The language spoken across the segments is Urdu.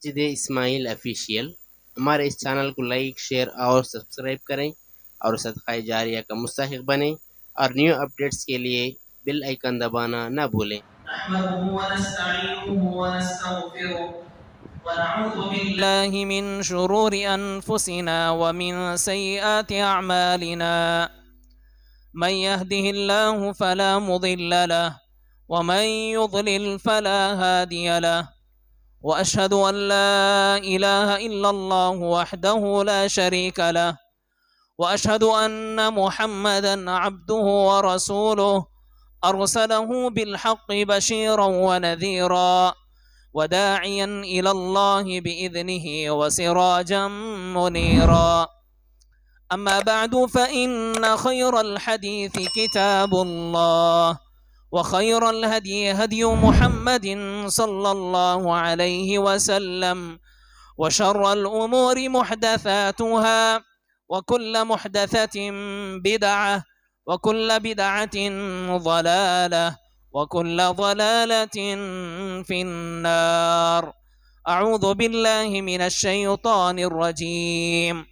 مسجد اسماعیل افیشیل۔ ہمارے اس چینل کو لائک، شیئر اور سبسکرائب کریں اور صدقہ جاریہ کا مستحق بنیں، اور نیو اپڈیٹس کے لیے بیل آئیکن دبانا نہ بھولیں۔ نحمده ونستعينه ونستغفره ونعوذ بالله من شرور أنفسنا ومن سيئات أعمالنا، من يهده الله فلا مضل له ومن يضلل فلا هادي له، وأشهد أن لا إله إلا الله وحده لا شريك له، وأشهد أن محمدا عبده ورسوله أرسله بالحق بشيرا ونذيرا وداعيا إلى الله بإذنه وسراجا منيرا. أما بعد، فإن خير الحديث كتاب الله، وخير الهدي هدي محمد صلى الله عليه وسلم، وشر الأمور محدثاتها، وكل محدثة بدعة، وكل بدعة ضلالة، وكل ضلالة في النار. أعوذ بالله من الشيطان الرجيم.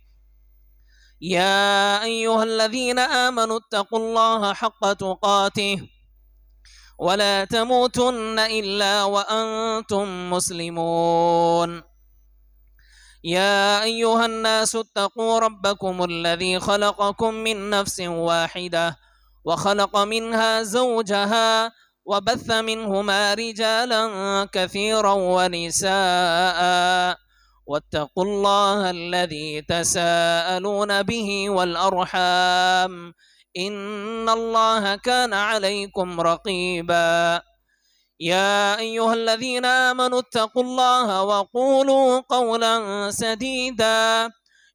يا أيها الذين آمنوا اتقوا الله حق تقاته ولا تموتن إلا وأنتم مسلمون. يا أيها الناس اتقوا ربكم الذي خلقكم من نفس واحدة وخلق منها زوجها وبث منهما رجالا كثيرا ونساء، واتقوا الله الذي تساءلون به والأرحام، إن الله كان عليكم رقيبا. يا أيها الذين آمنوا اتقوا الله وقولوا قولا سديدا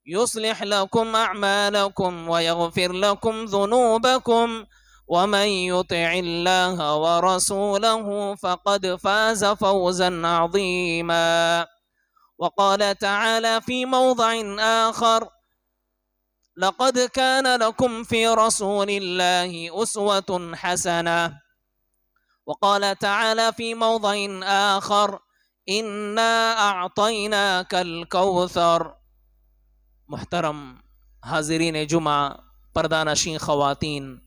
يصلح لكم أعمالكم ويغفر لكم ذنوبكم، ومن يطع الله ورسوله فقد فاز فوزا عظيما. وقال تعالى في موضع آخر: لقد كان لكم في رسول الله أسوة حسنة. وقال تعالى في موضع آخر: إنا أعطيناك الكوثر. محترم حاضرین جمعہ، پردہ نشین خواتین،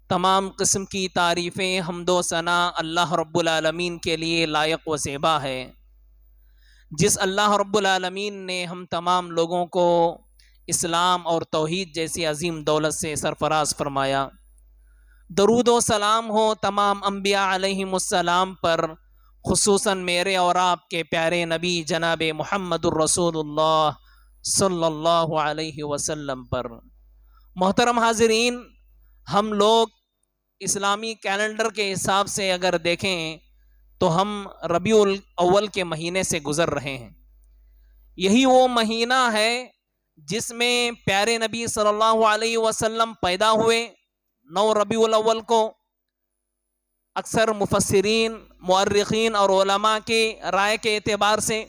تمام قسم کی تعریفیں، حمد و ثنا اللہ رب العالمین کے لیے لائق و زیبا ہے، جس اللہ رب العالمین نے ہم تمام لوگوں کو اسلام اور توحید جیسی عظیم دولت سے سرفراز فرمایا۔ درود و سلام ہو تمام انبیاء علیہم السلام پر، خصوصاً میرے اور آپ کے پیارے نبی جناب محمد الرسول اللہ صلی اللہ علیہ وسلم پر۔ محترم حاضرین، ہم لوگ اسلامی کیلنڈر کے حساب سے اگر دیکھیں تو ہم ربیع الاول کے مہینے سے گزر رہے ہیں۔ یہی وہ مہینہ ہے جس میں پیارے نبی صلی اللہ علیہ وسلم پیدا ہوئے، 9 ربیع الاول کو۔ اکثر مفسرین، مؤرخین اور علماء کے رائے کے اعتبار سے،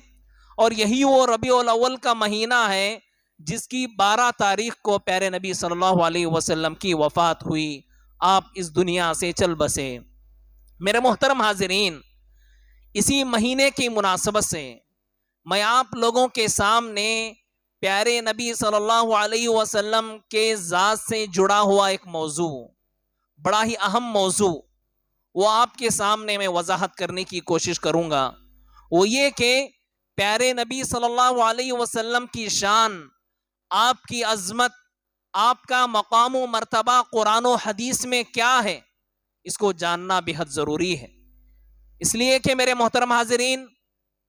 اور یہی وہ ربیع الاول کا مہینہ ہے جس کی 12 تاریخ کو پیارے نبی صلی اللہ علیہ وسلم کی وفات ہوئی، آپ اس دنیا سے چل بسے۔ میرے محترم حاضرین، اسی مہینے کی مناسبت سے میں آپ لوگوں کے سامنے پیارے نبی صلی اللہ علیہ وسلم کے ذات سے جڑا ہوا ایک موضوع، بڑا ہی اہم موضوع، وہ آپ کے سامنے میں وضاحت کرنے کی کوشش کروں گا۔ وہ یہ کہ پیارے نبی صلی اللہ علیہ وسلم کی شان، آپ کی عظمت، آپ کا مقام و مرتبہ قرآن و حدیث میں کیا ہے، اس کو جاننا بہت ضروری ہے۔ اس لیے کہ میرے محترم حاضرین،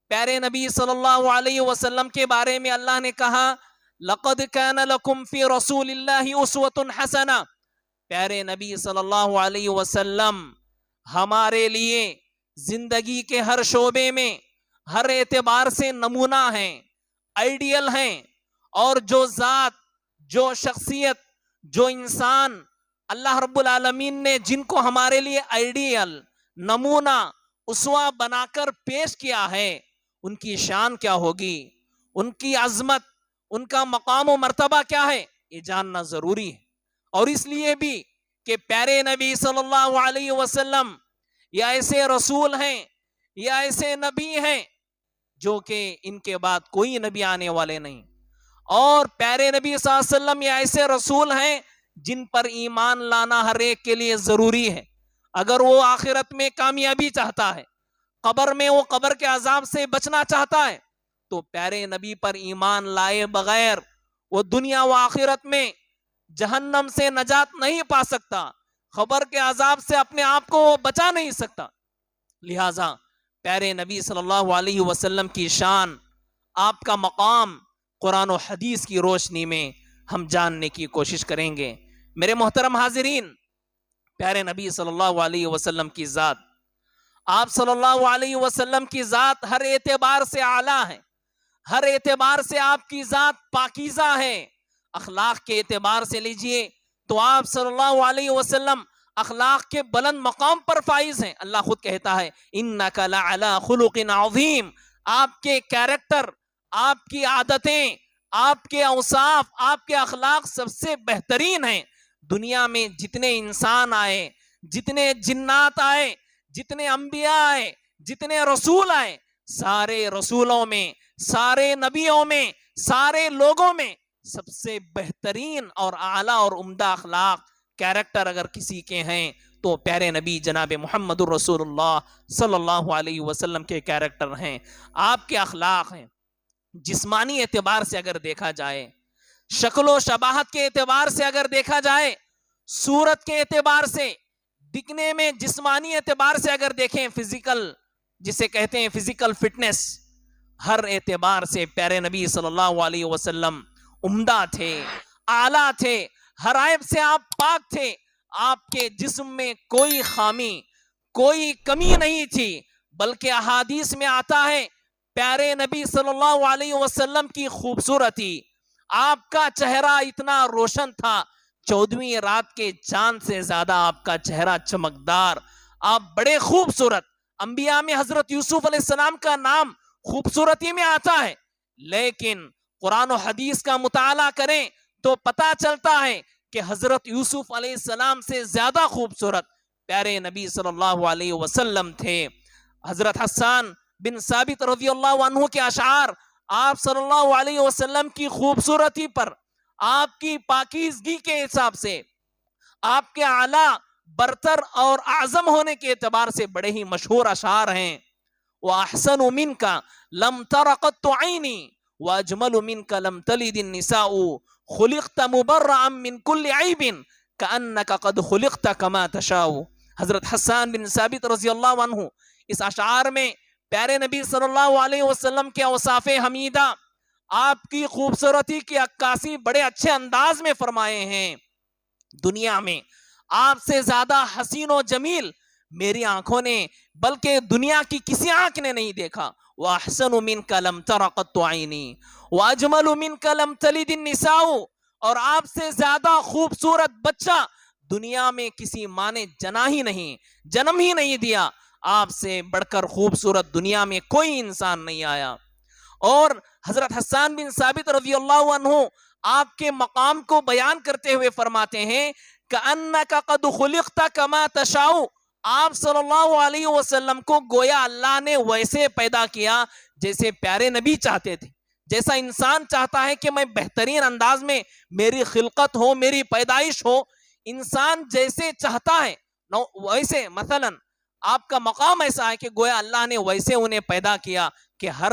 پیارے نبی صلی اللہ علیہ وسلم کے بارے میں اللہ نے کہا: لقد كان لكم في رسول الله اسوة حسنة۔ پیارے نبی صلی اللہ علیہ وسلم ہمارے لیے زندگی کے ہر شعبے میں، ہر اعتبار سے نمونہ ہیں، آئیڈیل ہیں، اور جو ذات، جو شخصیت، جو انسان اللہ رب العالمین نے جن کو ہمارے لیے آئیڈیل، نمونہ، اسوہ بنا کر پیش کیا ہے، ان کی شان کیا ہوگی، ان کی عظمت، ان کا مقام و مرتبہ کیا ہے، یہ جاننا ضروری ہے۔ اور اس لیے بھی کہ پیارے نبی صلی اللہ علیہ وسلم یہ ایسے رسول ہیں، یہ ایسے نبی ہیں جو کہ ان کے بعد کوئی نبی آنے والے نہیں. اور پیارے نبی صلی اللہ علیہ وسلم یہ ایسے رسول ہیں جن پر ایمان لانا ہر ایک کے لیے ضروری ہے. اگر وہ آخرت میں کامیابی چاہتا ہے، قبر میں وہ قبر کے عذاب سے بچنا چاہتا ہے، تو پیارے نبی پر ایمان لائے بغیر وہ دنیا و آخرت میں جہنم سے نجات نہیں پا سکتا، قبر کے عذاب سے اپنے آپ کو بچا نہیں سکتا. لہٰذا پیارے نبی صلی اللہ علیہ وسلم کی شان، آپ کا مقام قرآن و حدیث کی روشنی میں ہم جاننے کی کوشش کریں گے. میرے محترم حاضرین، پیارے نبی صلی اللہ علیہ وسلم کی ذات، آپ صلی اللہ علیہ وسلم کی ذات ہر اعتبار سے اعلیٰ ہے. ہر اعتبار سے آپ کی ذات پاکیزہ ہے. اخلاق کے اعتبار سے لیجئے تو آپ صلی اللہ علیہ وسلم اخلاق کے بلند مقام پر فائز ہیں. اللہ خود کہتا ہے اِنَّكَ لَعَلَىٰ خُلُقٍ عَظِيمٍ. آپ کے کیریکٹر، آپ کی عادتیں، آپ کے اوصاف، آپ کے اخلاق سب سے بہترین ہیں. دنیا میں جتنے انسان آئے، جتنے جنات آئے، جتنے انبیاء آئے، جتنے رسول آئے، سارے رسولوں میں، سارے نبیوں میں، سارے لوگوں میں سب سے بہترین اور اعلیٰ اور عمدہ اخلاق کیریکٹر اگر کسی کے ہیں تو پیارے نبی جناب محمد الرسول اللہ صلی اللہ علیہ وسلم کے کیریکٹر ہیں، آپ کے اخلاق ہیں. جسمانی اعتبار سے اگر دیکھا جائے، شکل و شباہت کے اعتبار سے اگر دیکھا جائے، صورت کے اعتبار سے، دکھنے میں جسمانی اعتبار سے اگر دیکھیں، فزیکل جسے کہتے ہیں فزیکل فٹنس، ہر اعتبار سے پیارے نبی صلی اللہ علیہ وسلم عمدہ تھے، اعلیٰ تھے، ہر عیب سے آپ پاک تھے. آپ کے جسم میں کوئی خامی، کوئی کمی نہیں تھی، بلکہ احادیث میں آتا ہے پیارے نبی صلی اللہ علیہ وسلم کی خوبصورتی، آپ کا چہرہ اتنا روشن تھا، 14ویں رات کے چاند سے زیادہ آپ کا چہرہ چمکدار، آپ بڑے خوبصورت. انبیاء میں حضرت یوسف علیہ السلام کا نام خوبصورتی میں آتا ہے، لیکن قرآن و حدیث کا مطالعہ کریں تو پتہ چلتا ہے کہ حضرت یوسف علیہ السلام سے زیادہ خوبصورت پیارے نبی صلی اللہ علیہ وسلم تھے. حضرت حسان بن ثابت رضی اللہ عنہ کے اشعار آپ صلی اللہ علیہ وسلم کی خوبصورتی پر، آپ کی پاکیزگی کے حساب سے، آپ کے اعلیٰ برتر اور اعظم ہونے کے اعتبار سے بڑے ہی مشہور اشعار ہیں. وَأَحْسَنُ مِنْكَ لَمْ تَرَ قَطُّ عَيْنِي وَأَجْمَلُ مِنْكَ لَمْ تَلِدِ النِّسَاءُ خُلِقْتَ مُبَرَّأً مِنْ كُلِّ عَيْبٍ كَأَنَّكَ قَدْ خُلِقْتَ كَمَا تَشَاءُ. حضرت حسان بن ثابت رضی اللہ عنہ اس اشعار میں پیارے نبی صلی اللہ علیہ وسلم کے اوصاف حمیدہ، آپ کی خوبصورتی کی عکاسی بڑے اچھے انداز میں فرمائے ہیں. دنیا میں آپ سے زیادہ حسین و جمیل میری آنکھوں نے، بلکہ دنیا کی کسی آنکھ نے نہیں دیکھا. وَأَحْسَنُ مِنْكَ لَمْ تَرَ قَطُّ عَيْنِي وَأَجْمَلُ مِنْكَ لَمْ تَلِدِ النِّسَاءُ. اور آپ سے زیادہ خوبصورت بچہ دنیا میں کسی ماں نے جنم ہی نہیں دیا. آپ سے بڑھ کر خوبصورت دنیا میں کوئی انسان نہیں آیا. اور حضرت حسان بن ثابت رضی اللہ عنہ آپ کے مقام کو بیان کرتے ہوئے فرماتے ہیں كَأَنَّكَ قَدْ خُلِقْتَ كَمَا تَشَاءُ. آپ صلی اللہ علیہ وسلم کو گویا اللہ نے ویسے پیدا کیا جیسے پیارے نبی چاہتے تھے، جیسا انسان چاہتا ہے کہ میں بہترین انداز میں میری خلقت ہو، میری پیدائش ہو. انسان جیسے چاہتا ہے ویسے، مثلا آپ کا مقام ایسا ہے کہ گویا اللہ نے ویسے انہیں پیدا کیا کہ ہر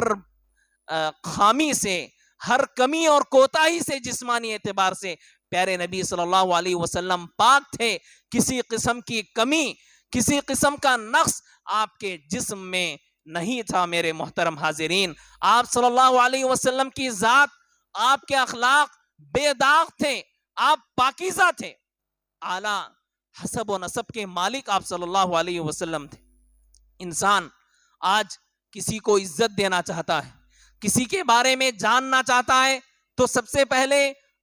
خامی سے، ہر کمی اور کوتاہی سے جسمانی اعتبار سے پیارے نبی صلی اللہ علیہ وسلم پاک تھے. کسی قسم کی کمی، کسی قسم کا نقص آپ کے جسم میں نہیں تھا. میرے محترم حاضرین، آپ صلی اللہ علیہ وسلم کی ذات، آپ کے اخلاق بے داغ تھے، آپ پاکیزہ تھے، اعلیٰ حسب و نسب کے مالک آپ صلی اللہ علیہ وسلم تھے. انسان آج کسی کو عزت دینا چاہتا ہے، کسی کے بارے میں جاننا چاہتا ہے تو سب سے پہلے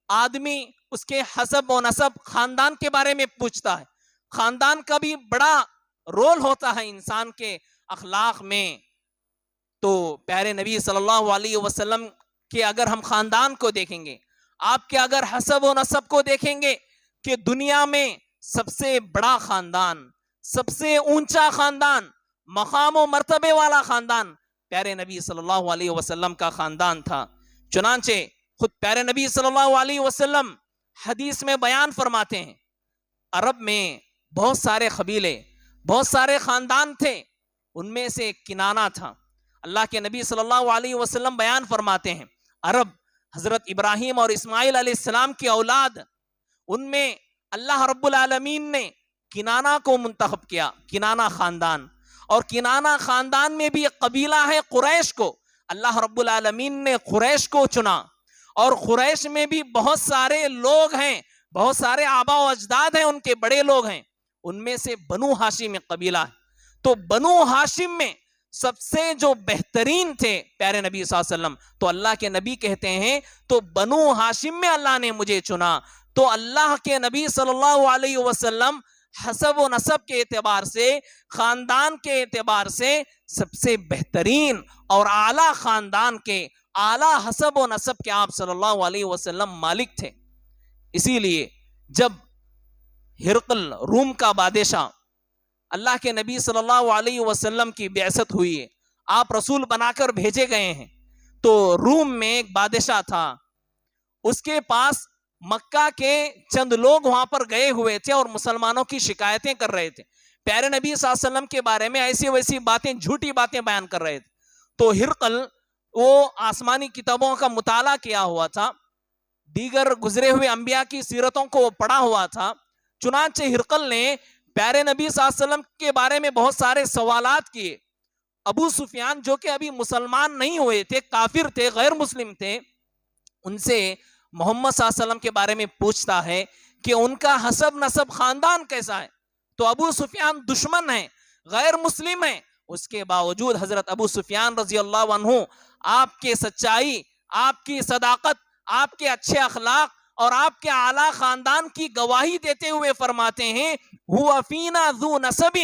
آدمی اس کے حسب و نسب، خاندان کے بارے میں پوچھتا ہے. خاندان کا بھی بڑا رول ہوتا ہے انسان کے اخلاق میں. تو پیارے نبی صلی اللہ علیہ وسلم کے اگر ہم خاندان کو دیکھیں گے، آپ کے اگر حسب و نسب کو دیکھیں گے کہ دنیا میں سب سے بڑا خاندان، سب سے اونچا خاندان، مقام و مرتبے والا خاندان پیارے نبی صلی اللہ علیہ وسلم کا خاندان تھا. چنانچہ خود پیارے نبی صلی اللہ علیہ وسلم حدیث میں بیان فرماتے ہیں عرب میں بہت سارے قبیلے بہت سارے خاندان تھے, ان میں سے کنانہ تھا. اللہ کے نبی صلی اللہ علیہ وسلم بیان فرماتے ہیں عرب حضرت ابراہیم اور اسماعیل علیہ السلام کی اولاد, ان میں اللہ رب العالمین نے کنانہ کو منتخب کیا, کنانہ خاندان. اور کنانہ خاندان میں بھی ایک قبیلہ ہے قریش کو, اللہ رب العالمین نے قریش کو چنا. اور قریش میں بھی بہت سارے لوگ ہیں, بہت سارے آبا و اجداد ہیں, ان کے بڑے لوگ ہیں, ان میں سے بنو ہاشم ایک قبیلہ ہے. تو بنو ہاشم میں سب سے جو بہترین تھے پیارے نبی صلی اللہ علیہ وسلم, تو اللہ کے نبی کہتے ہیں تو بنو ہاشم میں اللہ نے مجھے چنا. تو اللہ کے نبی صلی اللہ علیہ وسلم حسب و نسب کے اعتبار سے, خاندان کے اعتبار سے سب سے بہترین اور اعلیٰ خاندان کے, اعلیٰ حسب و نسب کے آپ صلی اللہ علیہ وسلم مالک تھے. اسی لیے جب ہرقل روم کا بادشاہ اللہ کے نبی صلی اللہ علیہ وسلم کی بعثت ہوئی ہے, آپ رسول بنا کر بھیجے گئے ہیں, تو روم میں ایک بادشاہ تھا, اس کے پاس مکہ کے چند لوگ وہاں پر گئے ہوئے تھے اور مسلمانوں کی شکایتیں کر رہے تھے, پیارے نبی صلی اللہ علیہ وسلم کے بارے میں ایسی ویسی باتیں, جھوٹی باتیں بیان کر رہے تھے. تو ہرقل وہ آسمانی کتابوں کا مطالعہ کیا ہوا تھا, دیگر گزرے ہوئے انبیاء کی سیرتوں کو پڑھا ہوا تھا. چنانچہ ہرقل نے پیارے نبی صلی اللہ علیہ وسلم کے بارے میں بہت سارے سوالات کیے. ابو سفیان جو کہ ابھی مسلمان نہیں ہوئے تھے, کافر تھے, غیر مسلم تھے, ان سے محمد صلی اللہ علیہ وسلم کے بارے میں پوچھتا ہے کہ ان کا حسب نسب خاندان کیسا ہے. تو ابو سفیان دشمن ہے, غیر مسلم ہے, اس کے باوجود حضرت ابو سفیان رضی اللہ عنہ آپ کے سچائی, آپ کی صداقت, آپ کے اچھے اخلاق اور آپ کے اعلیٰ خاندان کی گواہی دیتے ہوئے فرماتے ہیں ہوا فینا ذو نسب,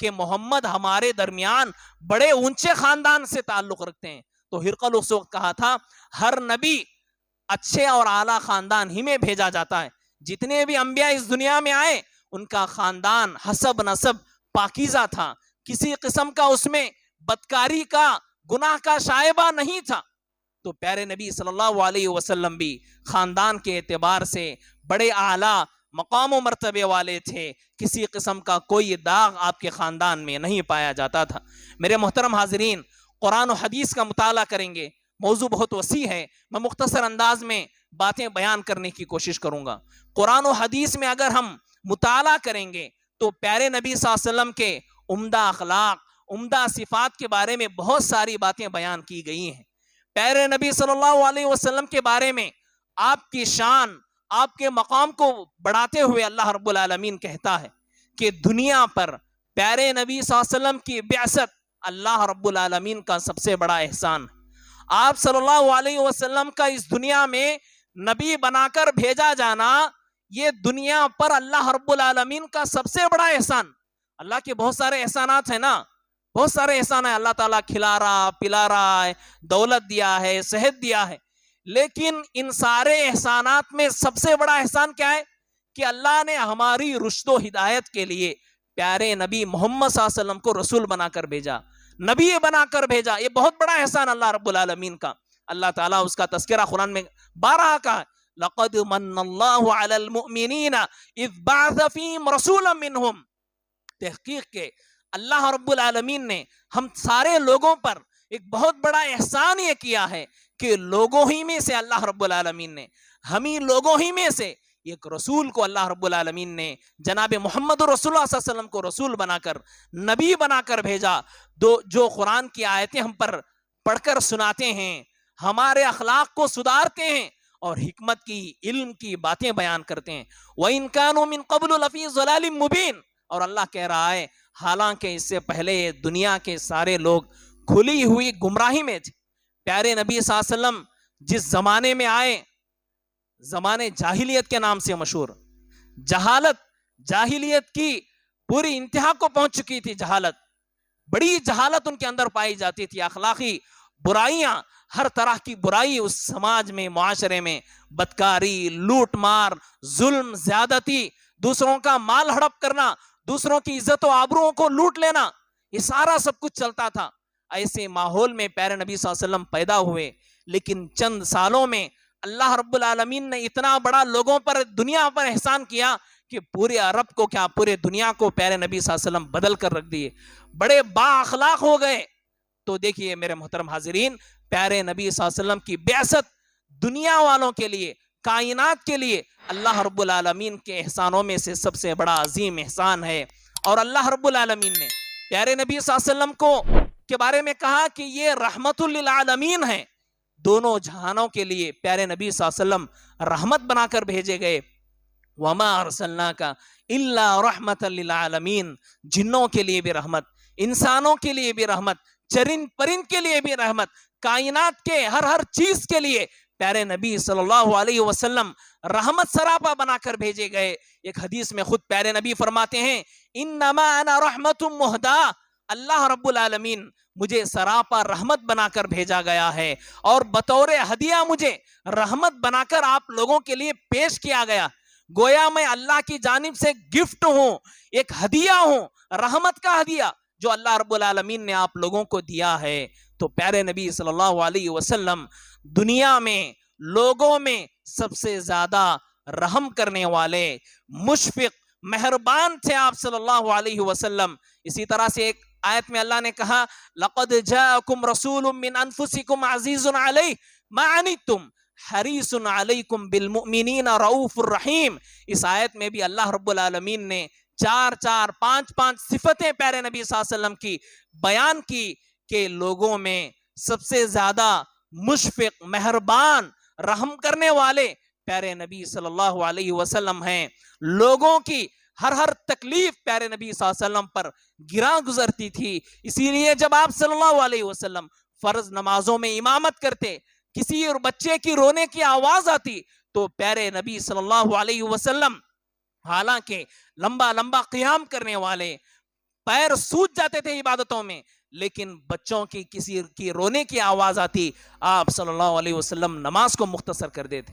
کہ محمد ہمارے درمیان بڑے اونچے خاندان سے تعلق رکھتے ہیں. تو ہرقل اس وقت کہا تھا ہر نبی اچھے اور اعلیٰ خاندان ہی میں بھیجا جاتا ہے, جتنے بھی انبیاء اس دنیا میں آئے ان کا خاندان حسب نسب پاکیزہ تھا, کسی قسم کا اس میں بدکاری کا, گناہ کا شائبہ نہیں تھا. تو پیارے نبی صلی اللہ علیہ وسلم بھی خاندان کے اعتبار سے بڑے اعلیٰ مقام و مرتبے والے تھے, کسی قسم کا کوئی داغ آپ کے خاندان میں نہیں پایا جاتا تھا. میرے محترم حاضرین, قرآن و حدیث کا مطالعہ کریں گے, موضوع بہت وسیع ہے, میں مختصر انداز میں باتیں بیان کرنے کی کوشش کروں گا. قرآن و حدیث میں اگر ہم مطالعہ کریں گے تو پیارے نبی صلی اللہ علیہ وسلم کے عمدہ اخلاق, عمدہ صفات کے بارے میں بہت ساری باتیں بیان کی گئی ہیں. پیارے نبی صلی اللہ علیہ وسلم کے بارے میں آپ کی شان, آپ کے مقام کو بڑھاتے ہوئے اللہ رب العالمین کہتا ہے کہ دنیا پر پیارے نبی صلی اللہ علیہ وسلم کی بعثت اللہ رب العالمین کا سب سے بڑا احسان. آپ صلی اللہ علیہ وسلم کا اس دنیا میں نبی بنا کر بھیجا جانا, یہ دنیا پر اللہ رب العالمین کا سب سے بڑا احسان. اللہ کے بہت سارے احسانات ہیں نا, بہت سارے احسان ہیں, اللہ تعالیٰ کھلا رہا, پلا رہا ہے, دولت دیا ہے, صحت دیا ہے, لیکن ان سارے احسانات میں سب سے بڑا احسان کیا ہے کہ اللہ نے ہماری رشد و ہدایت کے لیے پیارے نبی محمد صلی اللہ علیہ وسلم کو رسول بنا کر بھیجا, نبی بنا کر بھیجا. یہ بہت بڑا احسان اللہ رب العالمین کا. اللہ تعالیٰ اس کا تذکرہ قرآن میں بارہا کہا, لقد من اللہ علی المؤمنین اذ بعث فیہم رسولا منہم. تحقیق کے اللہ رب العالمین نے ہم سارے لوگوں پر ایک بہت بڑا احسان یہ کیا ہے کہ لوگوں ہی میں سے اللہ رب العالمین نے, ہم ہی لوگوں ہی میں سے ایک رسول کو اللہ رب العالمین نے جناب محمد رسول اللہ صلی اللہ علیہ وسلم کو رسول بنا کر, نبی بنا کر بھیجا. جو قرآن کی آیتیں ہم پر پڑھ کر سناتے ہیں, ہمارے اخلاق کو سدھارتے ہیں اور حکمت کی, علم کی باتیں بیان کرتے ہیں. وَإِن كَانُوا مِن قَبْلُ لَفِي ضَلَالٍ مُبِينٍ. اور اللہ کہہ رہا ہے حالانکہ اس سے پہلے دنیا کے سارے لوگ کھلی ہوئی گمراہی میں تھے. پیارے نبی صلی اللہ علیہ وسلم جس زمانے میں آئے, زمانے جاہلیت کے نام سے مشہور, جہالت, جاہلیت کی پوری انتہا کو پہنچ چکی تھی. جہالت, بڑی جہالت ان کے اندر پائی جاتی تھی, اخلاقی برائیاں, ہر طرح کی برائی اس سماج میں, معاشرے میں, بدکاری, لوٹ مار, ظلم, زیادتی, دوسروں کا مال ہڑپ کرنا, دوسروں کی عزت و آبروؤں کو لوٹ لینا, یہ سارا سب کچھ چلتا تھا. ایسے ماحول میں پیارے نبی صلی اللہ علیہ وسلم پیدا ہوئے، لیکن چند سالوں میں اللہ رب العالمین نے اتنا بڑا لوگوں پر، دنیا پر احسان کیا کہ پورے عرب کو کیا، پورے دنیا کو پیارے نبی صلی اللہ علیہ وسلم بدل کر رکھ دیے، بڑے با اخلاق ہو گئے۔ تو دیکھیے میرے محترم حاضرین، پیارے نبی صلی اللہ علیہ وسلم کی بعثت دنیا والوں کے لیے، کائنات کے لیے اللہ رب العالمین کے احسانوں میں سے سب سے بڑا عظیم احسان ہے۔ اور اللہ رب العالمین نے پیارے نبی صلی اللہ علیہ وسلم کو کے بارے میں کہا کہ یہ رحمت للعالمین ہے، دونوں جہانوں کے لیے پیارے نبی صلی اللہ علیہ وسلم رحمت بنا کر بھیجے گئے۔ وما ارسلناک الا رحمت للعالمین، جنوں کے لیے بھی رحمت، انسانوں کے لیے بھی رحمت، چرند پرند کے لیے بھی رحمت، کائنات کے ہر چیز کے لیے پیارے نبی صلی اللہ علیہ وسلم رحمت سراپا بنا کر بھیجے گئے۔ ایک حدیث میں خود پیارے نبی فرماتے ہیں انما انا رحمت مہدا، اللہ رب العالمین مجھے سراپا رحمت بنا کر بھیجا گیا ہے، اور بطور ہدیہ مجھے رحمت بنا کر آپ لوگوں کے لیے پیش کیا گیا۔ گویا میں اللہ کی جانب سے گفٹ ہوں، ایک ہدیہ ہوں، رحمت کا ہدیہ جو اللہ رب العالمین نے آپ لوگوں کو دیا ہے۔ تو پیارے نبی صلی اللہ علیہ وسلم دنیا میں لوگوں میں سب سے زیادہ رحم کرنے والے، مشفق، مہربان تھے آپ صلی اللہ علیہ وسلم۔ اسی طرح سے ایک آیت میں اللہ نے کہا لقد جاءکم رسول من انفسکم عزیز علیہ ما عنتم حریص علیکم بالمؤمنین رؤوف الرحیم۔ اس آیت میں بھی اللہ رب العالمین نے 4 5 صفتیں پیارے نبی صلی اللہ علیہ وسلم کی بیان کی کہ لوگوں میں سب سے زیادہ مشفق، مہربان، رحم کرنے والے پیارے نبی صلی اللہ علیہ وسلم ہیں۔ لوگوں کی ہر تکلیف پیارے نبی صلی اللہ علیہ وسلم پر گراں گزرتی تھی، اسی لیے جب آپ صلی اللہ علیہ وسلم فرض نمازوں میں امامت کرتے، کسی بچے کی رونے کی آواز آتی تو پیارے نبی صلی اللہ علیہ وسلم حالانکہ لمبا قیام کرنے والے، پیر سوج جاتے تھے عبادتوں میں، لیکن بچوں کی کسی کی رونے کی آواز آتی آپ صلی اللہ علیہ وسلم نماز کو مختصر کر دیتے۔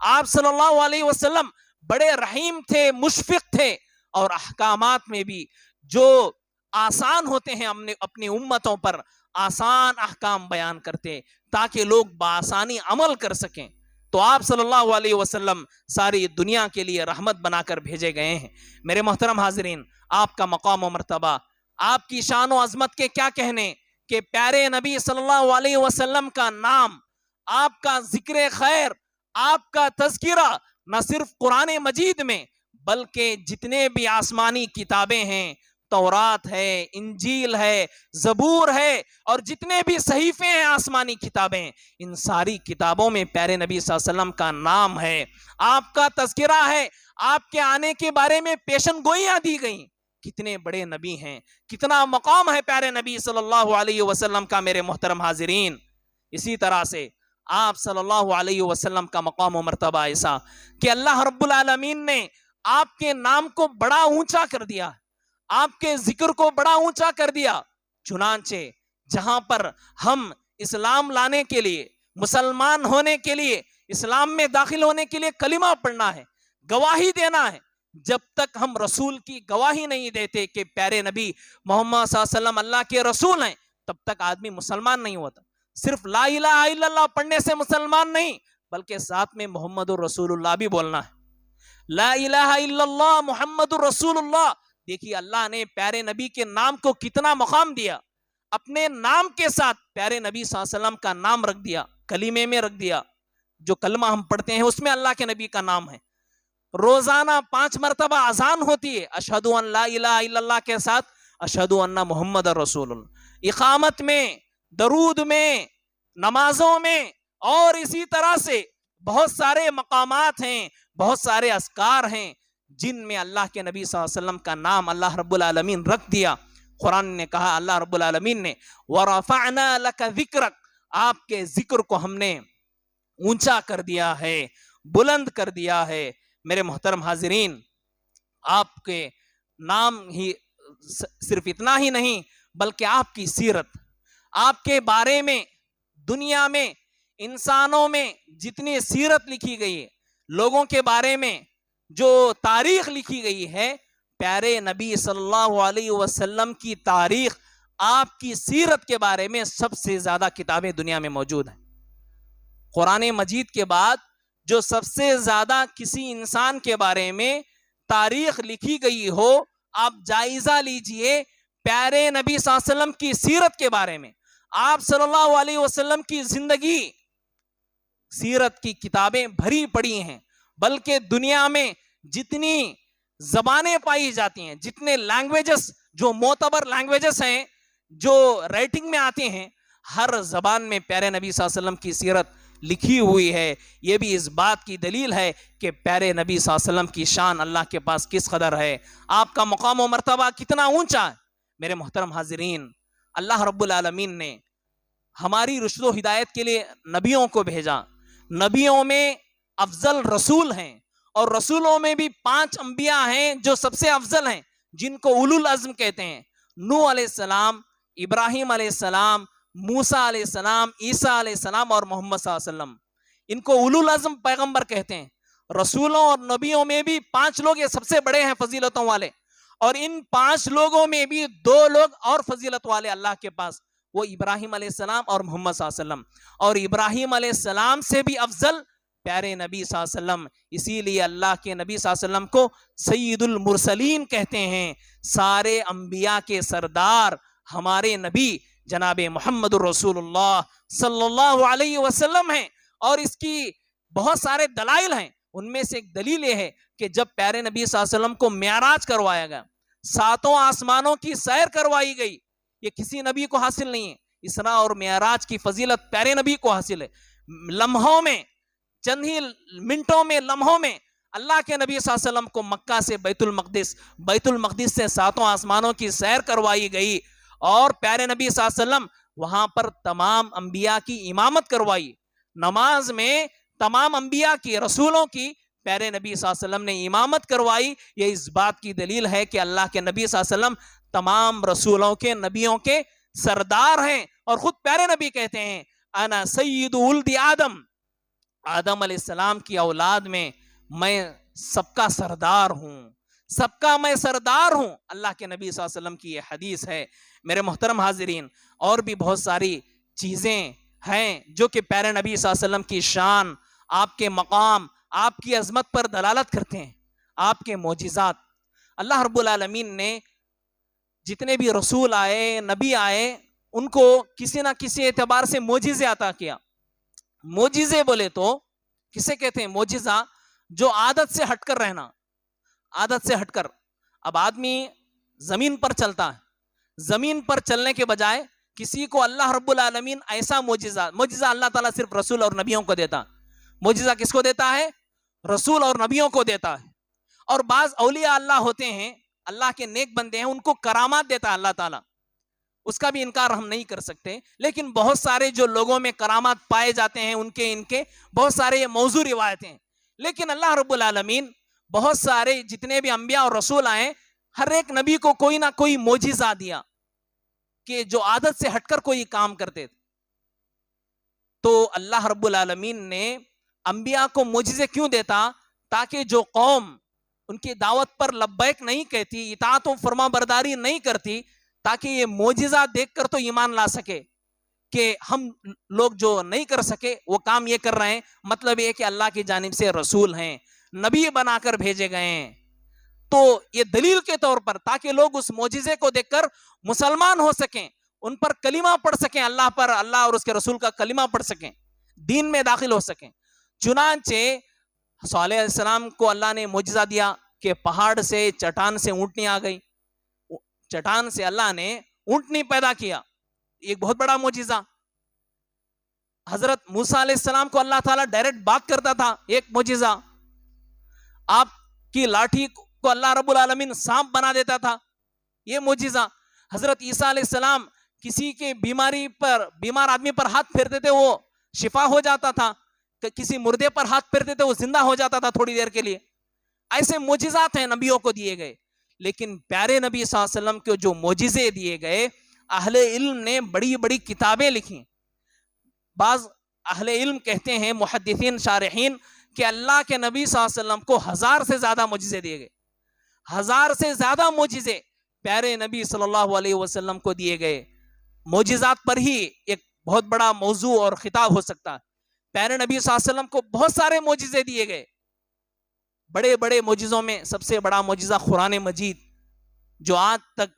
آپ صلی اللہ علیہ وسلم بڑے رحیم تھے، مشفق تھے، اور احکامات میں بھی جو آسان ہوتے ہیں اپنی امتوں پر آسان احکام بیان کرتے تاکہ لوگ بآسانی عمل کر سکیں۔ تو آپ صلی اللہ علیہ وسلم ساری دنیا کے لیے رحمت بنا کر بھیجے گئے ہیں۔ میرے محترم حاضرین، آپ کا مقام و مرتبہ، آپ کی شان و عظمت کے کیا کہنے کہ پیارے نبی صلی اللہ علیہ وسلم کا نام، آپ کا ذکر خیر، آپ کا تذکرہ نہ صرف قرآن مجید میں بلکہ جتنے بھی آسمانی کتابیں ہیں، تورات ہے، انجیل ہے، زبور ہے، اور جتنے بھی صحیفے ہیں آسمانی کتابیں، ان ساری کتابوں میں پیارے نبی صلی اللہ علیہ وسلم کا نام ہے، آپ کا تذکرہ ہے، آپ کے آنے کے بارے میں پیشن گوئیاں دی گئیں۔ کتنے بڑے نبی ہیں، کتنا مقام ہے پیارے نبی صلی اللہ علیہ وسلم کا میرے محترم حاضرین۔ اسی طرح سے آپ صلی اللہ علیہ وسلم کا مقام و مرتبہ ایسا کہ اللہ رب العالمین نے آپ کے نام کو بڑا اونچا کر دیا، آپ کے ذکر کو بڑا اونچا کر دیا۔ چنانچہ جہاں پر ہم اسلام لانے کے لیے، مسلمان ہونے کے لیے، اسلام میں داخل ہونے کے لیے کلمہ پڑھنا ہے، گواہی دینا ہے، جب تک ہم رسول کی گواہی نہیں دیتے کہ پیارے نبی محمد صلی اللہ علیہ وسلم اللہ کے رسول ہیں، تب تک آدمی مسلمان نہیں ہوتا۔ صرف لا الہ الا اللہ پڑھنے سے مسلمان نہیں، بلکہ ساتھ میں محمد الرسول اللہ بھی بولنا ہے۔ لا الہ الا اللہ محمد الرسول اللہ۔ دیکھیے اللہ نے پیارے نبی کے نام کو کتنا مقام دیا، اپنے نام کے ساتھ پیارے نبی صلی اللہ علیہ وسلم کا نام رکھ دیا، کلمے میں رکھ دیا۔ جو کلمہ ہم پڑھتے ہیں اس میں اللہ کے نبی کا نام ہے۔ روزانہ 5 مرتبہ اذان ہوتی ہے، اشہد ان لا الہ الا اللہ کے ساتھ اشہد ان محمد رسول اللہ۔ اقامت میں، درود میں، نمازوں میں، اور اسی طرح سے بہت سارے مقامات ہیں، بہت سارے اذکار ہیں جن میں اللہ کے نبی صلی اللہ علیہ وسلم کا نام اللہ رب العالمین رکھ دیا۔ قرآن نے کہا، اللہ رب العالمین نے وَرَفَعْنَا لَكَ ذِكْرَكَ، آپ کے ذکر کو ہم نے اونچا کر دیا ہے، بلند کر دیا ہے۔ میرے محترم حاضرین، آپ کے نام ہی صرف اتنا ہی نہیں بلکہ آپ کی سیرت، آپ کے بارے میں دنیا میں، انسانوں میں جتنی سیرت لکھی گئی ہے، لوگوں کے بارے میں جو تاریخ لکھی گئی ہے، پیارے نبی صلی اللہ علیہ وسلم کی تاریخ آپ کی سیرت کے بارے میں سب سے زیادہ کتابیں دنیا میں موجود ہیں. قرآن مجید کے بعد جو سب سے زیادہ کسی انسان کے بارے میں تاریخ لکھی گئی ہو، آپ جائزہ لیجئے پیارے نبی صلی اللہ علیہ وسلم کی سیرت کے بارے میں. آپ صلی اللہ علیہ وسلم کی زندگی، سیرت کی کتابیں بھری پڑی ہیں. بلکہ دنیا میں جتنی زبانیں پائی جاتی ہیں، جتنے لینگویجز جو معتبر لینگویجز ہیں جو رائٹنگ میں آتے ہیں، ہر زبان میں پیارے نبی صلی اللہ علیہ وسلم کی سیرت لکھی ہوئی ہے. یہ بھی اس بات کی دلیل ہے کہ پیارے نبی صلی اللہ علیہ وسلم کی شان اللہ کے پاس کس قدر ہے، آپ کا مقام و مرتبہ کتنا اونچا ہے. میرے محترم حاضرین، اللہ رب العالمین نے ہماری رشد و ہدایت کے لیے نبیوں کو بھیجا. نبیوں میں افضل رسول ہیں، اور رسولوں میں بھی 5 انبیاء ہیں جو سب سے افضل ہیں، جن کو اولو العزم کہتے ہیں. نوح علیہ السلام، ابراہیم علیہ السلام، موسیٰ علیہ السلام، عیسیٰ علیہ السلام اور محمد صلی اللہ علیہ وسلم. ان کو اولو العزم پیغمبر کہتے ہیں. رسولوں اور نبیوں میں بھی 5 لوگ یہ سب سے بڑے ہیں فضیلتوں والے، اور ان 5 لوگوں میں بھی 2 لوگ اور فضیلت والے اللہ کے پاس، وہ ابراہیم علیہ السلام اور محمد صلی اللہ علیہ وسلم. اور ابراہیم علیہ السلام سے بھی افضل پیارے نبی صلی اللہ علیہ وسلم. اسی لیے اللہ کے نبی صلی اللہ علیہ وسلم کو سید المرسلین کہتے ہیں. سارے انبیاء کے سردار ہمارے نبی جناب محمد الرسول اللہ صلی اللہ علیہ وسلم ہیں. اور اس کی بہت سارے دلائل ہیں. ان میں سے ایک دلیل یہ ہے کہ جب پیارے نبی صلی اللہ علیہ وسلم کو معراج کروایا گیا، 7 آسمانوں کی سیر کروائی گئی، یہ کسی نبی کو حاصل نہیں ہے. اسراء اور معراج کی فضیلت پیارے نبی کو حاصل ہے. لمحوں میں، چند ہی منٹوں میں، لمحوں میں اللہ کے نبی صلی اللہ علیہ وسلم کو مکہ سے بیت المقدس سے 7 آسمانوں کی سیر کروائی گئی، اور پیارے نبی صلی اللہ علیہ وسلم وہاں پر تمام انبیاء کی امامت کروائی. نماز میں تمام انبیاء کی، رسولوں کی پیارے نبی صلی اللہ علیہ وسلم نے امامت کروائی. یہ اس بات کی دلیل ہے کہ اللہ کے نبی صلی اللہ علیہ وسلم تمام رسولوں کے، نبیوں کے سردار ہیں. اور خود پیارے نبی کہتے ہیں انا سید ولد آدم، آدم علیہ السلام کی اولاد میں میں سب کا سردار ہوں، سب کا میں سردار ہوں. اللہ کے نبی صلی اللہ علیہ وسلم کی یہ حدیث ہے. میرے محترم حاضرین، اور بھی بہت ساری چیزیں ہیں جو کہ پیارے نبی صلی اللہ علیہ وسلم کی شان، آپ کے مقام، آپ کی عظمت پر دلالت کرتے ہیں. آپ کے معجزات، اللہ رب العالمین نے جتنے بھی رسول آئے، نبی آئے، ان کو کسی نہ کسی اعتبار سے معجزے عطا کیا. معجزے بولے تو کسے کہتے ہیں؟ معجزہ جو عادت سے ہٹ کر رہنا، عادت سے ہٹ کر. اب آدمی زمین پر چلتا ہے، زمین پر چلنے کے بجائے کسی کو اللہ رب العالمین ایسا معجزہ اللہ تعالیٰ صرف رسول اور نبیوں کو دیتا. معجزہ کس کو دیتا ہے؟ رسول اور نبیوں کو دیتا ہے. اور بعض اولیاء اللہ ہوتے ہیں، اللہ کے نیک بندے ہیں، ان کو کرامات دیتا ہے اللہ تعالیٰ. اس کا بھی انکار ہم نہیں کر سکتے. لیکن بہت سارے جو لوگوں میں کرامات پائے جاتے ہیں، ان کے بہت سارے یہ موضوع روایتیں ہیں. لیکن اللہ رب العالمین بہت سارے جتنے بھی انبیاء اور رسول آئے، ہر ایک نبی کو کوئی نہ کوئی معجزہ دیا کہ جو عادت سے ہٹ کر کوئی کام کرتے تھے. تو اللہ رب العالمین نے انبیاء کو معجزے کیوں دیتا؟ تاکہ جو قوم ان کی دعوت پر لبیک نہیں کہتی، اطاعت و فرما برداری نہیں کرتی، تاکہ یہ معجزہ دیکھ کر تو ایمان لا سکے کہ ہم لوگ جو نہیں کر سکے وہ کام یہ کر رہے ہیں. مطلب یہ کہ اللہ کی جانب سے رسول ہیں، نبی بنا کر بھیجے گئے ہیں. تو یہ دلیل کے طور پر، تاکہ لوگ اس معجزے کو دیکھ کر مسلمان ہو سکیں، ان پر کلمہ پڑھ سکیں، اللہ پر، اللہ اور اس کے رسول کا کلمہ پڑھ سکیں، دین میں داخل ہو سکیں. چنانچہ صالح علیہ السلام کو اللہ نے معجزہ دیا کہ پہاڑ سے، چٹان سے اونٹنی آ گئی، چٹان سے اللہ نے اونٹنی پیدا کیا، ایک بہت بڑا معجزہ. حضرت موسیٰ علیہ السلام کو اللہ تعالیٰ ڈائریکٹ بات کرتا تھا، ایک معجزہ. آپ کی لاٹھی کو اللہ رب العالمین سانپ بنا دیتا تھا، یہ معجزہ. حضرت عیسیٰ علیہ السلام کسی کے بیمار آدمی پر ہاتھ پھیرتے تھے، وہ شفا ہو جاتا تھا. کسی مردے پر ہاتھ پھیرتے تھے، وہ زندہ ہو جاتا تھا تھوڑی دیر کے لیے. ایسے معجزات ہیں نبیوں کو دیے گئے. لیکن پیارے نبی صلی اللہ علیہ وسلم کو جو معجزے دیے گئے، اہل علم نے بڑی بڑی کتابیں لکھی. بعض اہل علم کہتے ہیں، محدثین شارحین، کہ اللہ کے نبی صلی اللہ علیہ وسلم کو 1000 سے زیادہ معجزے دیے گئے. 1000 سے زیادہ معجزے پیارے نبی صلی اللہ علیہ وسلم کو دیے گئے معجزات پر ہی ایک بہت بڑا موضوع اور خطاب ہو سکتا ہے۔ پیارے نبی صلی اللہ علیہ وسلم کو بہت سارے معجزے دیے گئے، بڑے بڑے معجزوں میں سب سے بڑا معجزہ قرآن مجید، جو آج تک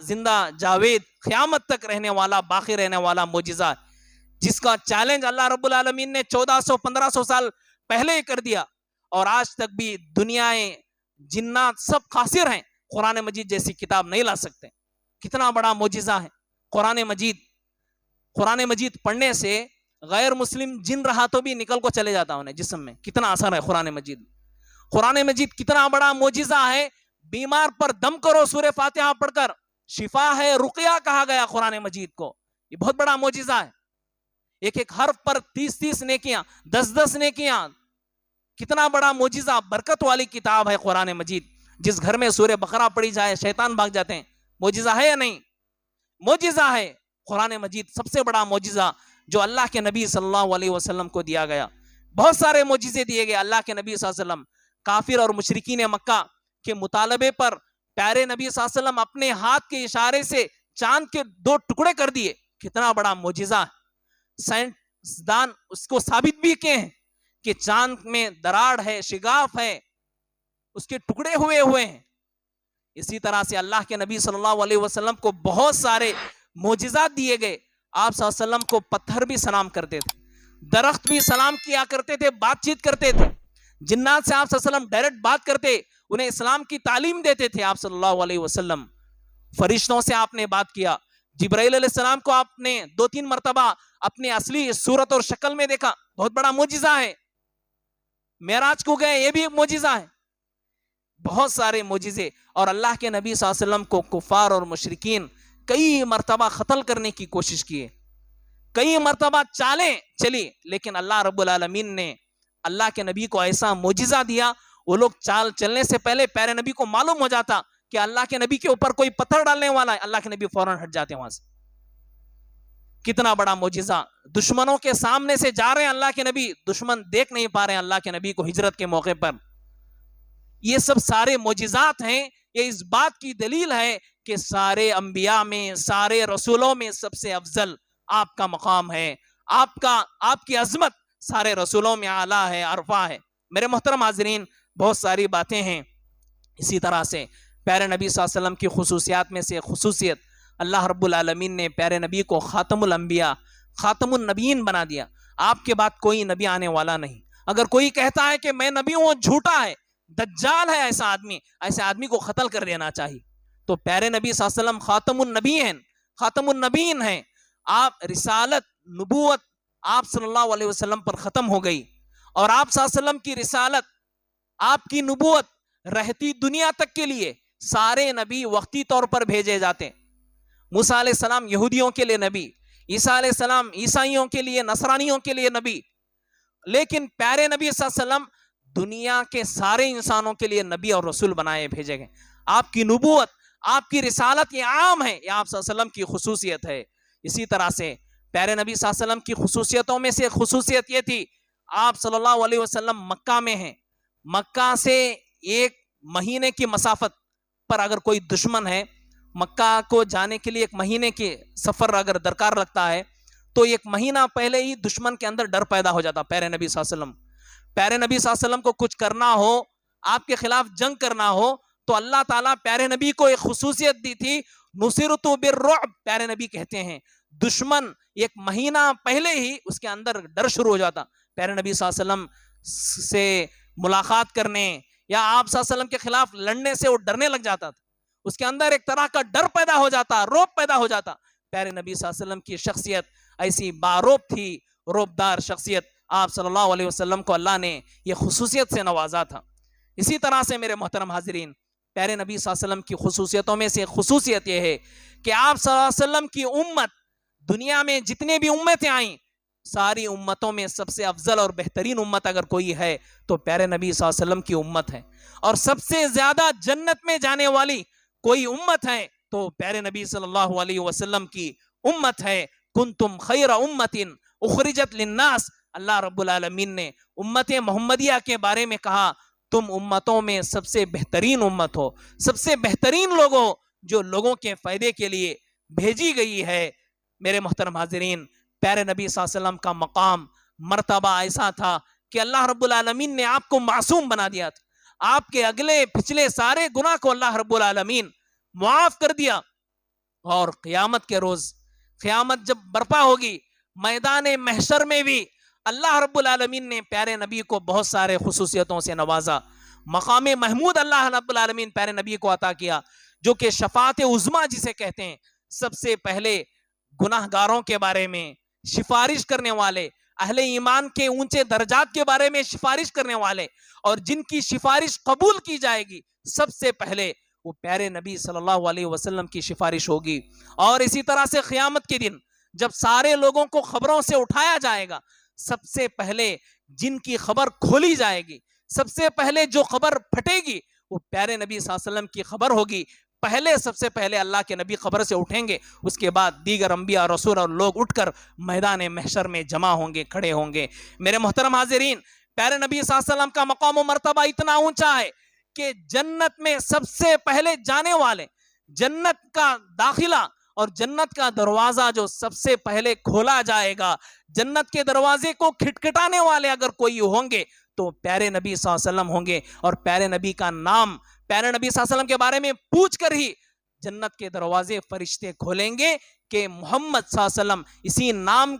زندہ جاوید قیامت تک رہنے والا، باقی رہنے والا معجزہ، جس کا چیلنج اللہ رب العالمین نے 1400-1500 سال پہلے کر دیا، اور آج تک بھی دنیائیں جنات سب قاصر ہیں، قرآن مجید جیسی کتاب نہیں لا سکتے۔ کتنا بڑا معجزہ ہے قرآن مجید۔ قرآن مجید پڑھنے سے غیر مسلم جن رہا تو بھی نکل کو چلے جاتا انہیں جسم میں، کتنا اثر ہے قرآن مجید۔ قرآن مجید کتنا بڑا معجزہ ہے، بیمار پر دم کرو سورہ فاتحہ پڑھ کر، شفا ہے، رقیہ کہا گیا قرآن مجید کو، یہ بہت بڑا معجزہ ہے۔ ایک ایک حرف پر 30 نیکیاں، 10 نیکیاں، کتنا بڑا معجزہ، برکت والی کتاب ہے قرآن مجید۔ جس گھر میں سورہ بقرہ پڑھی جائے شیطان بھاگ جاتے ہیں۔ معجزہ ہے یا نہیں؟ معجزہ ہے قرآن مجید، سب سے بڑا معجزہ جو اللہ کے نبی صلی اللہ علیہ وسلم کو دیا گیا۔ بہت سارے معجزے دیے گئے اللہ کے نبی صلی اللہ علیہ وسلم۔ کافر اور مشرکین مکہ کے مطالبے پر پیارے نبی صلی اللہ علیہ وسلم اپنے ہاتھ کے اشارے سے چاند کے 2 ٹکڑے کر دیے، کتنا بڑا معجزہ ہے۔ سائنسدان اس کو ثابت بھی کیے ہیں کہ چاند میں دراڑ ہے، شگاف ہے، اس کے ٹکڑے ہوئے ہیں۔ اسی طرح سے اللہ کے نبی صلی اللہ علیہ وسلم کو بہت سارے معجزات دیے گئے۔ آپ صلی اللہ علیہ وسلم کو پتھر بھی سلام کرتے تھے، درخت بھی سلام کیا کرتے تھے، بات چیت کرتے تھے، جنات سے آپ صلی اللہ علیہ وسلم ڈائریکٹ بات کرتے، انہیں اسلام کی تعلیم دیتے تھے آپ صلی اللہ علیہ وسلم۔ فرشتوں سے آپ نے بات کیا، جبرائیل علیہ السلام کو آپ نے 2-3 مرتبہ اپنے اصلی صورت اور شکل میں دیکھا، بہت بڑا معجزہ ہے۔ معراج کو گئے، یہ بھی ایک معجزہ ہے۔ بہت سارے معجزے، اور اللہ کے نبی صلی اللہ علیہ وسلم کو کفار اور مشرکین کئی مرتبہ قتل کرنے کی کوشش کیے، کئی مرتبہ چالیں چلی، لیکن اللہ رب العالمین نے اللہ کے نبی کو ایسا معجزہ دیا، وہ لوگ چال چلنے سے پہلے پیارے نبی کو معلوم ہو جاتا کہ اللہ کے نبی کے اوپر کوئی پتھر ڈالنے والا ہے، اللہ کے نبی فوراً ہٹ جاتے وہاں سے۔ کتنا بڑا معجزہ، دشمنوں کے سامنے سے جا رہے ہیں اللہ کے نبی، دشمن دیکھ نہیں پا رہے ہیں اللہ کے نبی کو ہجرت کے موقع پر۔ یہ سب سارے معجزات ہیں، یہ اس بات کی دلیل ہے کہ سارے انبیاء میں، سارے رسولوں میں سب سے افضل آپ کا مقام ہے، آپ کی عظمت سارے رسولوں میں اعلیٰ ہے، عرفہ ہے۔ میرے محترم حاضرین، بہت ساری باتیں ہیں۔ اسی طرح سے پیارے نبی صلی اللہ علیہ وسلم کی خصوصیات میں سے خصوصیت، اللہ رب العالمین نے پیارے نبی کو خاتم الانبیاء، خاتم النبیین بنا دیا۔ آپ کے بعد کوئی نبی آنے والا نہیں۔ اگر کوئی کہتا ہے کہ میں نبی ہوں، جھوٹا ہے، دجال ہے ایسا آدمی، ایسے آدمی کو قتل کر دینا چاہیے۔ تو پیارے نبی صلی اللہ علیہ وسلم خاتم النبیین، خاتم النبیین ہیں۔ آپ رسالت، نبوت آپ صلی اللہ علیہ وسلم پر ختم ہو گئی، اور آپ صلی اللہ علیہ وسلم کی رسالت، آپ کی نبوت رہتی دنیا تک کے لیے سارے نبی وقتی طور پر بھیجے جاتے ہیں۔ موسیٰ علیہ السلام یہودیوں کے لیے نبی، عیسیٰ علیہ السلام عیسائیوں کے لیے، نصرانیوں کے لیے نبی، لیکن پیارے نبی صلی اللہ علیہ وسلم دنیا کے سارے انسانوں کے لیے نبی اور رسول بنائے بھیجے گئے۔ آپ کی نبوت، آپ کی رسالت یہ عام ہے، یہ آپ صلی اللہ علیہ وسلم کی خصوصیت ہے۔ اسی طرح سے پیارے نبی صلی اللہ علیہ وسلم کی خصوصیتوں میں سے خصوصیت یہ تھی، آپ صلی اللہ علیہ وسلم مکہ میں ہیں، مکہ سے 1 مہینے کی مسافت پر اگر کوئی دشمن ہے، مکہ کو جانے کے لیے 1 مہینے کے سفر اگر درکار رکھتا ہے، تو 1 مہینہ پہلے ہی دشمن کے اندر ڈر پیدا ہو جاتا۔ پیارے نبی صلی اللہ علیہ وسلم، پیارے نبی صلی اللہ علیہ وسلم کو کچھ کرنا ہو، آپ کے خلاف جنگ کرنا ہو، تو اللہ تعالیٰ پیارے نبی کو ایک خصوصیت دی تھی، نصرت بالرعب۔ پیارے نبی کہتے ہیں دشمن 1 مہینہ پہلے ہی اس کے اندر ڈر شروع ہو جاتا، پیارے نبی صلی اللہ علیہ وسلم سے ملاقات کرنے یا آپ صلی اللہ علیہ وسلم کے خلاف لڑنے سے وہ ڈرنے لگ جاتا تھا، اس کے اندر ایک طرح کا ڈر پیدا ہو جاتا، رعب پیدا ہو جاتا۔ پیارے نبی صلی اللہ علیہ وسلم کی شخصیت ایسی باروب تھی، روبدار شخصیت، آپ صلی اللہ علیہ وسلم کو اللہ نے یہ خصوصیت سے نوازا تھا۔ اسی طرح سے میرے محترم حاضرین، پیارے نبی صلی اللہ علیہ وسلم کی خصوصیتوں میں سے خصوصیت یہ ہے کہ آپ صلی اللہ علیہ وسلم کی امت، دنیا میں جتنے بھی امتیں آئیں، ساری امتوں میں سب سے افضل اور بہترین امت اگر کوئی ہے تو پیارے نبی صلی اللہ علیہ وسلم کی امت ہے، اور سب سے زیادہ جنت میں جانے والی کوئی امت ہے تو پیارے نبی صلی اللہ علیہ وسلم کی امت ہے۔ کنتم خیر امت اخرجت للناس، اللہ رب العالمین نے امت محمدیہ کے بارے میں کہا تم امتوں میں سب سے بہترین امت ہو، سب سے بہترین لوگ ہو جو لوگوں کے فائدے کے لیے بھیجی گئی ہے۔ میرے محترم حاضرین، پیارے نبی صلی اللہ علیہ وسلم کا مقام مرتبہ ایسا تھا کہ اللہ رب العالمین نے آپ کو معصوم بنا دیا تھا۔ آپ کے اگلے پچھلے سارے گناہ کو اللہ رب العالمین معاف کر دیا، اور قیامت کے روز، قیامت جب برپا ہوگی میدان محشر میں بھی اللہ رب العالمین نے پیارے نبی کو بہت سارے خصوصیتوں سے نوازا۔ مقام محمود اللہ رب العالمین پیارے نبی کو عطا کیا، جو کہ شفاعت عظمیٰ جسے کہتے ہیں۔ سب سے پہلے گناہ گاروں کے بارے میں سفارش کرنے والے، اہل ایمان کے اونچے درجات کے بارے میں سفارش کرنے والے، اور جن کی سفارش قبول کی جائے گی سب سے پہلے وہ پیارے نبی صلی اللہ علیہ وسلم کی سفارش ہوگی۔ اور اسی طرح سے قیامت کے دن جب سارے لوگوں کو خبروں سے اٹھایا جائے گا، سب سے پہلے جن کی خبر کھولی جائے گی، سب سے پہلے جو خبر پھٹے گی وہ پیارے نبی صلی اللہ علیہ وسلم کی خبر ہوگی۔ پہلے سب سے پہلے اللہ کے نبی خبر سے اٹھیں گے، اس کے بعد دیگر انبیاء، رسول اور لوگ اٹھ کر میدان محشر میں جمع ہوں گے، کھڑے ہوں گے۔ میرے محترم حاضرین، پیارے نبی صلی اللہ علیہ وسلم کا مقام و مرتبہ اتنا اونچا ہے کہ جنت میں سب سے پہلے جانے والے، جنت کا داخلہ اور جنت کا دروازہ جو سب سے پہلے کھولا جائے گا، جنت کے دروازے کو کھٹکھٹانے والے اگر کوئی ہوں گے تو پیارے نبی صلی اللہ علیہ وسلم ہوں گے۔ اور پیارے نبی کا نام، پیارے نبی صلی اللہ علیہ وسلم کے بارے میں پوچھ کر ہی جنت کے دروازے فرشتے کھولیں گے کہ محمد صلی اللہ علیہ وسلم، اسی نام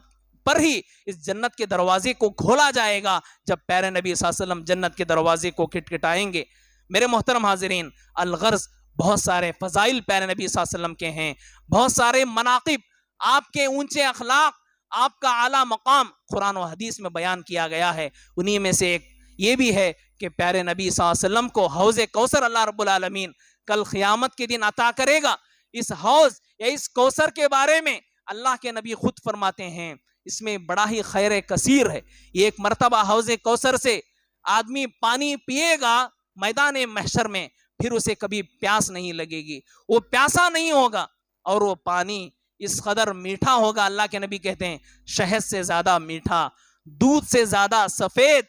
پر ہی اس جنت کے دروازے کو کھولا جائے گا جب پیارے نبی صلی اللہ علیہ وسلم جنت کے دروازے کو کھٹکھٹائیں گے۔ میرے محترم حاضرین، الغرض بہت سارے فضائل پیارے نبی صلی اللہ علیہ وسلم کے ہیں، بہت سارے مناقب، آپ کے اونچے اخلاق، آپ کا اعلیٰ مقام قرآن و حدیث میں بیان کیا گیا ہے۔ انہی میں سے ایک یہ بھی ہے کہ پیارے نبی صلی اللہ علیہ وسلم کو حوض کوثر اللہ رب العالمین کل قیامت کے دن عطا کرے گا۔ اس حوض یا اس کوثر کے بارے میں اللہ کے نبی خود فرماتے ہیں اس میں بڑا ہی خیر کثیر ہے۔ یہ ایک مرتبہ حوض کوثر سے آدمی پانی پیے گا میدان محشر میں، پھر اسے کبھی پیاس نہیں لگے گی، وہ پیاسا نہیں ہوگا، اور وہ پانی اس قدر میٹھا ہوگا، اللہ کے نبی کہتے ہیں شہد سے زیادہ میٹھا، دودھ سے زیادہ سفید،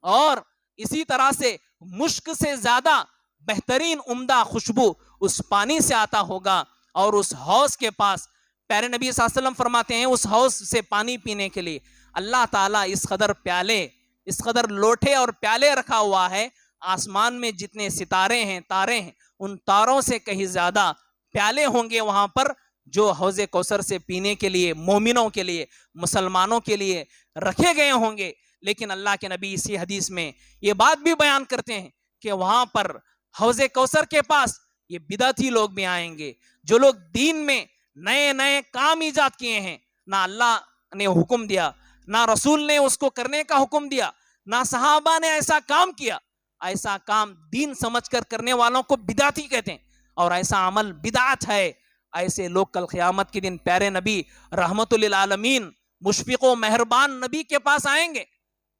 اور اسی طرح سے مشک سے زیادہ بہترین عمدہ خوشبو اس پانی سے آتا ہوگا۔ اور اس حوض کے پاس پیارے نبی صلی اللہ علیہ وسلم فرماتے ہیں اس حوض سے پانی پینے کے لیے اللہ تعالیٰ اس قدر پیالے، اس قدر لوٹے اور پیالے رکھا ہوا ہے، آسمان میں جتنے ستارے ہیں، تارے ہیں، ان تاروں سے کہیں زیادہ پیالے ہوں گے وہاں پر، جو حوض کوثر سے پینے کے لیے مومنوں کے لیے، مسلمانوں کے لیے رکھے گئے ہوں گے۔ لیکن اللہ کے نبی اسی حدیث میں یہ بات بھی بیان کرتے ہیں کہ وہاں پر حوض کوثر کے پاس یہ بدعتی لوگ بھی آئیں گے، جو لوگ دین میں نئے نئے کام ایجاد کیے ہیں، نہ اللہ نے حکم دیا، نہ رسول نے اس کو کرنے کا حکم دیا، نہ صحابہ نے ایسا کام کیا، ایسا کام دین سمجھ کر کرنے والوں کو بدعتی کہتے ہیں، اور ایسا عمل بدعت ہے۔ ایسے لوگ کل قیامت کے دن پیارے نبی رحمت للعالمین مشفق و مہربان نبی کے پاس آئیں گے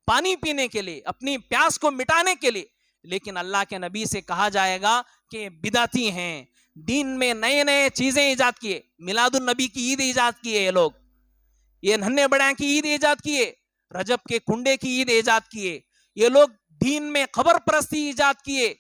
پانی پینے کے لیے، اپنی پیاس کو مٹانے کے لیے، لیکن اللہ کے نبی سے کہا جائے گا کہ بدعتی ہیں، دین میں نئے نئے چیزیں ایجاد کیے، میلاد النبی کی عید ایجاد کیے، یہ لوگ یہ ننھے بڑیاں کی عید ایجاد کیے، رجب کے کنڈے کی عید ایجاد کیے، یہ لوگ دین میں خبر پرستی ایجاد کیے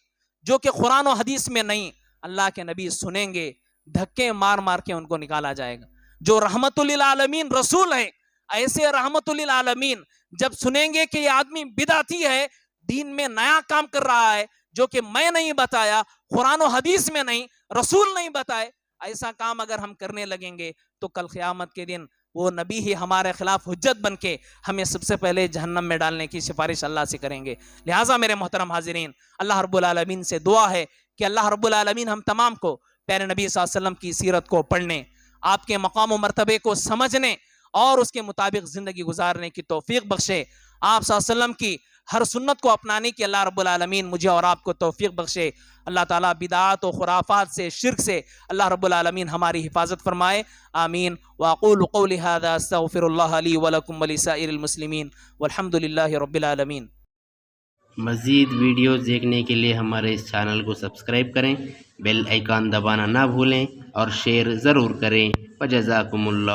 جو کہ قرآن و حدیث میں نہیں۔ اللہ کے نبی سنیں گے، دھکے مار مار کے ان کو نکالا جائے گا۔ جو رحمت للعالمین رسول ہیں، ایسے رحمت للعالمین جب سنیں گے کہ یہ آدمی بدعتی ہے، دین میں نیا کام کر رہا ہے جو کہ میں نہیں بتایا، قرآن و حدیث میں نہیں، رسول نہیں بتائے، ایسا کام اگر ہم کرنے لگیں گے تو کل قیامت کے دن وہ نبی ہی ہمارے خلاف حجت بن کے ہمیں سب سے پہلے جہنم میں ڈالنے کی سفارش اللہ سے کریں گے۔ لہٰذا میرے محترم حاضرین، اللہ رب العالمین سے دعا ہے کہ اللہ رب العالمین ہم تمام کو پیارے نبی صلی اللہ علیہ وسلم کی سیرت کو پڑھنے، آپ کے مقام و مرتبے کو سمجھنے اور اس کے مطابق زندگی گزارنے کی توفیق بخشے۔ آپ صلی اللہ علیہ وسلم کی ہر سنت کو اپنانے کی اللہ رب العالمین مجھے اور آپ کو توفیق بخشے۔ اللہ تعالیٰ بدعات و خرافات سے، شرک سے اللہ رب العالمین ہماری حفاظت فرمائے، آمین۔ واقول قولی ھذا استغفر اللہ لی ولکم ولسائر المسلمین والحمد للہ رب العالمین۔ مزید ویڈیوز دیکھنے کے لیے ہمارے اس چینل کو سبسکرائب کریں، بیل آئیکن دبانا نہ بھولیں اور شیئر ضرور کریں۔ وجزاکم اللہ۔